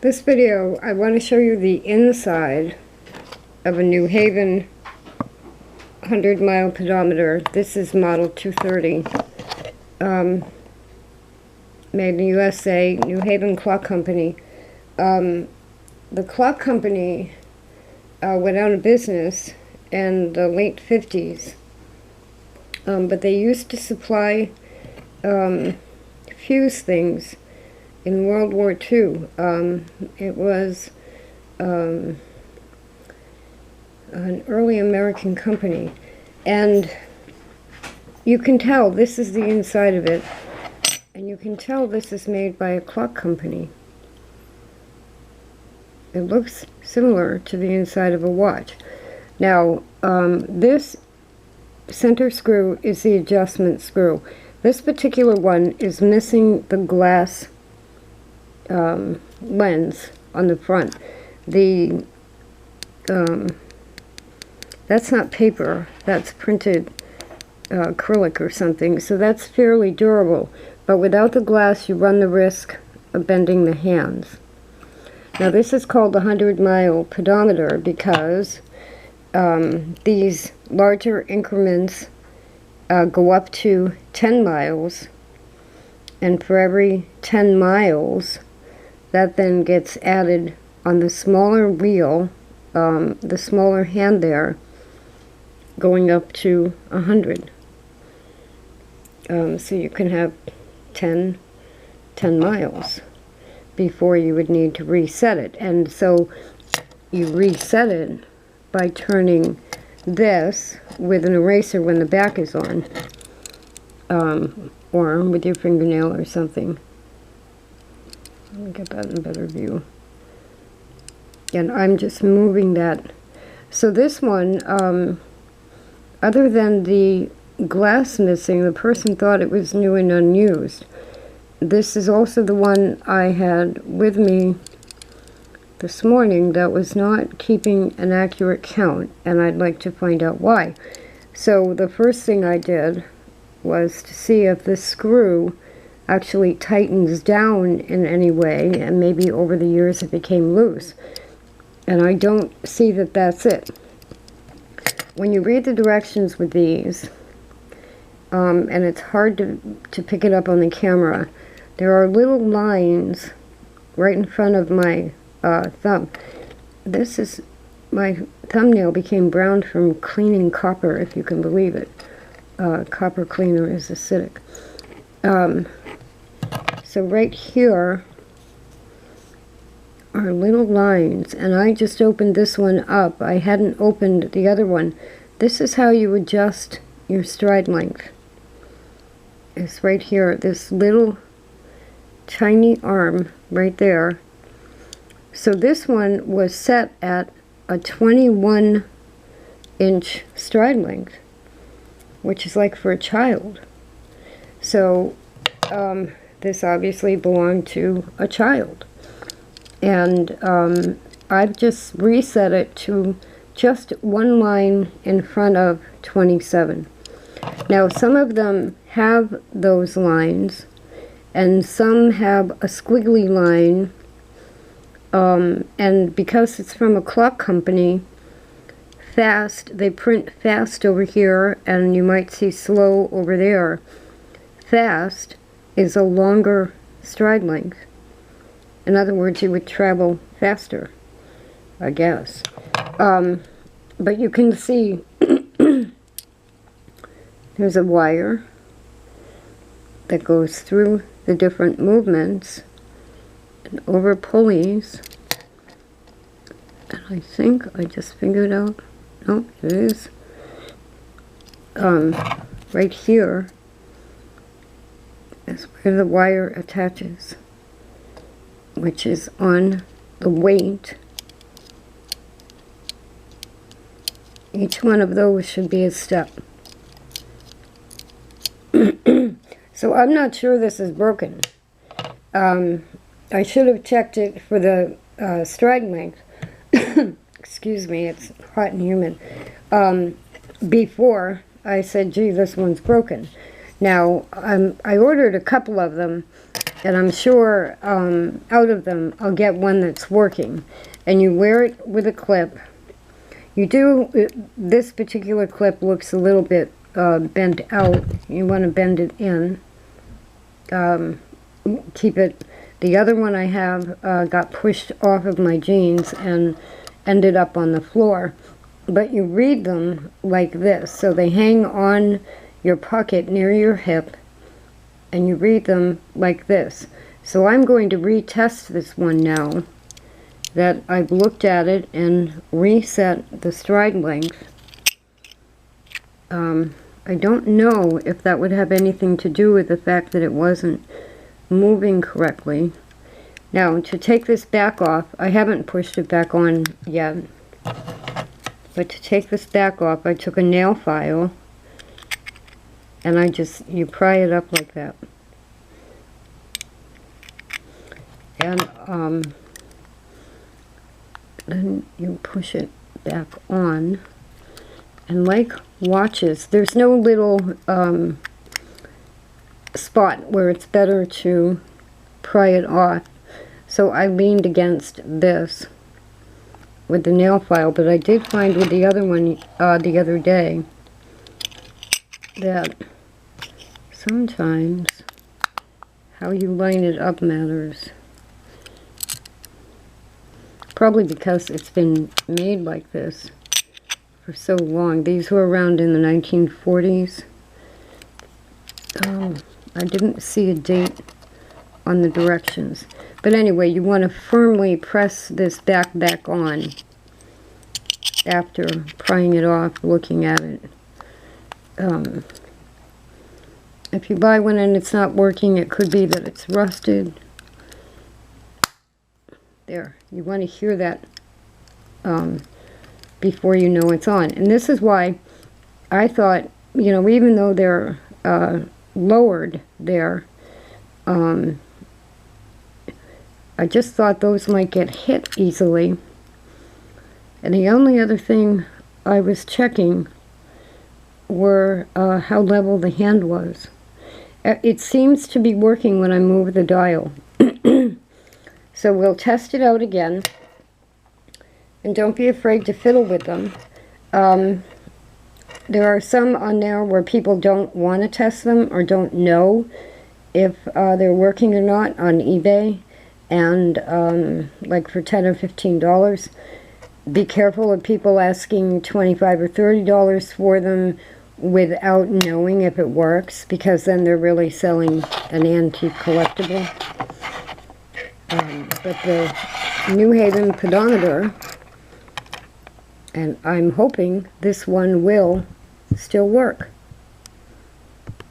This video, I want to show you the inside of a New Haven 100 Mile Pedometer. This is model 230. Made in the USA, New Haven Clock Company. The clock company went out of business in the late 50s. But they used to supply fuse things in World War II. It was an early American company, and you can tell this is the inside of it, and you can tell this is made by a clock company. It looks similar to the inside of a watch. Now, this center screw is the adjustment screw. This particular one is missing the glass lens on the front. That's not paper, that's printed acrylic or something, so that's fairly durable, but without the glass you run the risk of bending the hands. Now this is called the 100 Mile Pedometer because these larger increments go up to 10 miles, and for every 10 miles that then gets added on the smaller wheel, the smaller hand there, going up to 100. So you can have 10 miles before you would need to reset it. And so you reset it by turning this with an eraser when the back is on, or with your fingernail or something. Let me get that in a better view. And I'm just moving that. So this one, other than the glass missing, the person thought it was new and unused. This is also the one I had with me this morning that was not keeping an accurate count, and I'd like to find out why. So the first thing I did was to see if this screw actually tightens down in any way, and maybe over the years it became loose. And I don't see that that's it. When you read the directions with these, and it's hard to pick it up on the camera, there are little lines right in front of my thumb. This is, my thumbnail became brown from cleaning copper, if you can believe it. Copper cleaner is acidic. So right here are little lines, and I just opened this one up. I hadn't opened the other one. This is how you adjust your stride length. It's right here, this little tiny arm right there. So this one was set at a 21-inch stride length, which is like for a child. So this obviously belonged to a child. And I've just reset it to just one line in front of 27. Now some of them have those lines, and some have a squiggly line, and because it's from a clock company, fast, they print fast over here, and you might see slow over there. Fast is a longer stride length. In other words, you would travel faster, I guess. But you can see there's a wire that goes through the different movements and over pulleys. And I think I just figured out, nope, it is right here is where the wire attaches, which is on the weight. Each one of those should be a step. So I'm not sure this is broken. I should have checked it for the stride length. Excuse me, it's hot and humid. Before I said, gee, this one's broken. Now, I ordered a couple of them, and I'm sure out of them I'll get one that's working. And you wear it with a clip. You do, this particular clip looks a little bit bent out. You want to bend it in. Keep it. The other one I have got pushed off of my jeans and ended up on the floor. But you read them like this. So they hang on your pocket near your hip, and you read them like this. So I'm going to retest this one now that I've looked at it and reset the stride length. I don't know if that would have anything to do with the fact that it wasn't moving correctly. Now, to take this back off, I haven't pushed it back on yet, but to take this back off, I took a nail file and you pry it up like that. And then you push it back on. And like watches, there's no little spot where it's better to pry it off. So I leaned against this with the nail file, but I did find with the other one the other day that sometimes how you line it up matters. Probably because it's been made like this for so long. These were around in the 1940s. I didn't see a date on the directions. But anyway, you want to firmly press this back on after prying it off, looking at it. If you buy one and it's not working, it could be that it's rusted. There, you want to hear that before you know it's on. And this is why I thought, you know, even though they're lowered there, I just thought those might get hit easily. And the only other thing I was checking were how level the hand was. It seems to be working when I move the dial. So we'll test it out again. And don't be afraid to fiddle with them. There are some on there where people don't want to test them or don't know if they're working or not on eBay. And like for $10 or $15. Be careful of people asking $25 or $30 for them without knowing if it works, because then they're really selling an antique collectible. But the New Haven pedometer, and I'm hoping this one will still work.